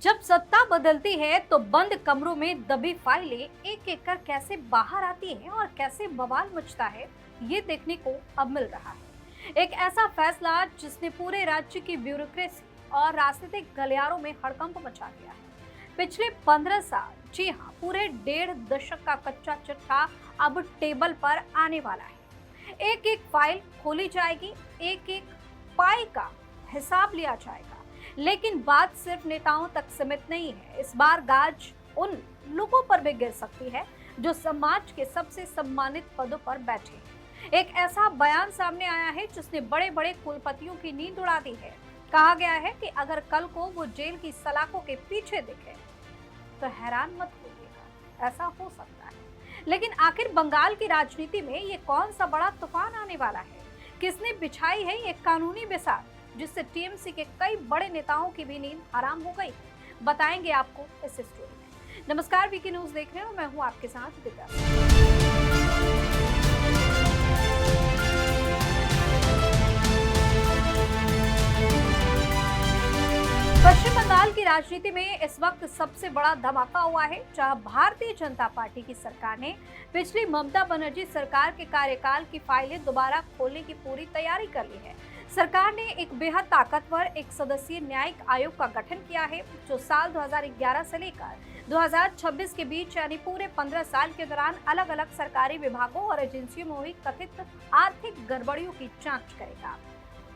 जब सत्ता बदलती है तो बंद कमरों में दबी फाइलें एक एक कर कैसे बाहर आती हैं और कैसे बवाल मचता है, ये देखने को अब मिल रहा है। एक ऐसा फैसला जिसने पूरे राज्य की ब्यूरोक्रेसी और राजनीतिक गलियारों में हड़कंप मचा दिया है। पिछले 15 साल, जी हाँ, पूरे 1.5 दशक का कच्चा चिट्ठा अब टेबल पर आने वाला है। एक एक फाइल खोली जाएगी, एक एक पाई का हिसाब लिया जाएगा। लेकिन बात सिर्फ नेताओं तक सीमित नहीं है। इस बार गाज उन लोगों पर भी गिर सकती है जो समाज के सबसे सम्मानित पदों पर बैठे हैं। एक ऐसा बयान सामने आया है जिसने बड़े बड़े कुलपतियों की नींद उड़ा दी है। कहा गया है कि अगर कल को वो जेल की सलाखों के पीछे दिखे तो हैरान मत होइएगा, ऐसा हो सकता है। लेकिन आखिर बंगाल की राजनीति में ये कौन सा बड़ा तूफान आने वाला है? किसने बिछाई है ये कानूनी बिसात जिससे टीएमसी के कई बड़े नेताओं की भी नींद हराम हो गई? बताएंगे आपको इस स्टोरी में। नमस्कार, वीके न्यूज देख रहे हो, मैं हूं आपके साथ दिव्या। पश्चिम बंगाल की राजनीति में इस वक्त सबसे बड़ा धमाका हुआ है, जहां भारतीय जनता पार्टी की सरकार ने पिछली ममता बनर्जी सरकार के कार्यकाल की फाइलें दोबारा खोलने की पूरी तैयारी कर ली है। सरकार ने एक बेहद ताकतवर एक सदस्यीय न्यायिक आयोग का गठन किया है, जो साल 2011 से लेकर 2026 के बीच यानी पूरे 15 साल के दौरान अलग अलग सरकारी विभागों और एजेंसियों में हुई कथित आर्थिक गड़बड़ियों की जांच करेगा।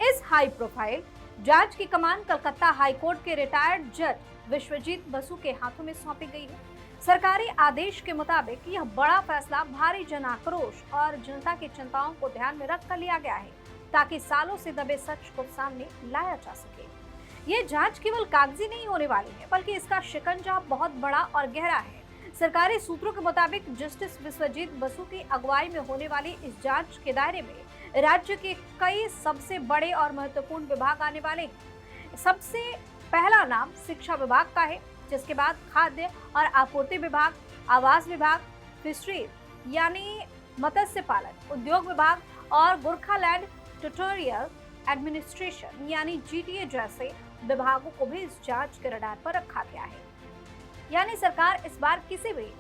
इस हाई प्रोफाइल जांच की कमान कलकत्ता हाईकोर्ट के रिटायर्ड जज विश्वजीत बसु के हाथों में सौंपी गई है। सरकारी आदेश के मुताबिक यह बड़ा फैसला भारी जन आक्रोश और जनता की चिंताओं को ध्यान में रखकर लिया गया है, ताकि सालों से दबे सच को सामने लाया जा सके। ये जांच केवल कागजी नहीं होने वाली है, बल्कि इसका शिकंजा बहुत बड़ा और गहरा है। सरकारी सूत्रों के मुताबिक जस्टिस विश्वजीत बसु की अगुवाई में होने वाली इस जांच के दायरे में राज्य के कई सबसे बड़े और महत्वपूर्ण विभाग आने वाले हैं। सबसे पहला नाम शिक्षा विभाग का है, जिसके बाद खाद्य और आपूर्ति विभाग, आवास विभाग, फिशरी यानी मत्स्य पालन, उद्योग विभाग और गोरखालैंड ट्यूटोरियल एडमिनिस्ट्रेशन यानी जीटीए जैसे विभागों को भी इस जांच के रडार पर रखा गया है। यानी सरकार इस बार किसी भी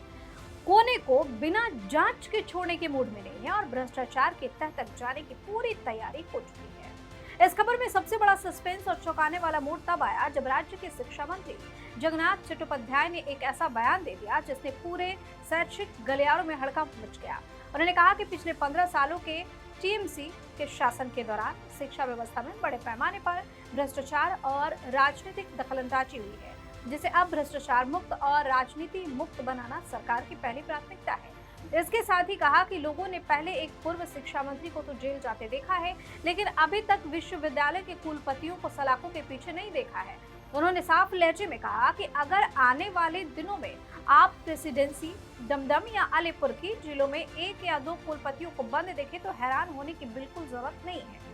कोने को बिना जांच के छोड़ने के मूड में नहीं है और भ्रष्टाचार के तह तक जाने की पूरी तैयारी हो चुकी है। इस खबर में सबसे बड़ा सस्पेंस और चौंकाने वाला मूड तब आया जब राज्य के शिक्षा मंत्री जगन्नाथ चट्टोपाध्याय ने एक ऐसा बयान दे दिया जिसने पूरे शैक्षिक गलियारों में हड़कंप मच गया। उन्होंने कहा कि पिछले 15 सालों के टीएमसी के शासन के दौरान शिक्षा व्यवस्था में बड़े पैमाने पर भ्रष्टाचार और राजनीतिक दखलंदाजी हुई है, जिसे अब भ्रष्टाचार मुक्त और राजनीति मुक्त बनाना सरकार की पहली प्राथमिकता है। इसके साथ ही कहा कि लोगों ने पहले एक पूर्व शिक्षा मंत्री को तो जेल जाते देखा है, लेकिन अभी तक विश्वविद्यालय के कुलपतियों को सलाखों के पीछे नहीं देखा है। उन्होंने साफ लहजे में कहा कि अगर आने वाले दिनों में आप प्रेसिडेंसी, दमदम या अलीपुर की जिलों में 1 या 2 कुलपतियों को बंद देखे तो हैरान होने की बिल्कुल जरूरत नहीं है।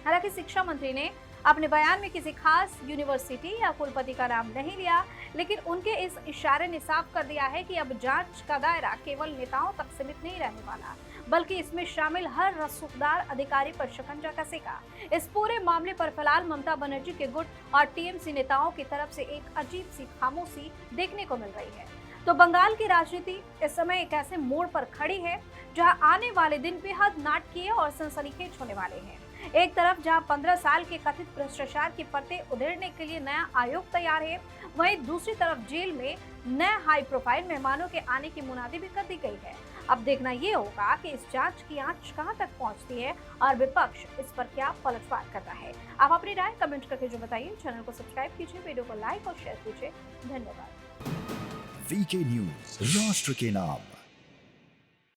हालांकि शिक्षा मंत्री ने अपने बयान में किसी खास यूनिवर्सिटी या कुलपति का नाम नहीं लिया, लेकिन उनके इस इशारे ने साफ कर दिया है कि अब जांच का दायरा केवल नेताओं तक सीमित नहीं रहने वाला, बल्कि इसमें शामिल हर रसूखदार अधिकारी पर शिकंजा कसेगा। इस पूरे मामले पर फिलहाल ममता बनर्जी के गुट और टीएमसी नेताओं की तरफ से एक अजीब सी खामोशी देखने को मिल रही है। तो बंगाल की राजनीति इस समय एक ऐसे मोड़ पर खड़ी है जहां आने वाले दिन बेहद नाटकीय और सनसनीखेज होने वाले हैं। एक तरफ जहां 15 साल के कथित भ्रष्टाचार की परतें उधेड़ने के लिए नया आयोग तैयार है, वहीं दूसरी तरफ जेल में नए हाई प्रोफाइल मेहमानों के आने की मुनादी भी कर दी गई है। अब देखना ये होगा कि इस जांच की आंच कहां तक पहुंचती है और विपक्ष इस पर क्या पलटवार करता है। आप अपनी राय कमेंट करके जो बताइए। चैनल को सब्सक्राइब कीजिए, वीडियो को लाइक और शेयर कीजिए। धन्यवाद। वीके न्यूज, राष्ट्र के नाम।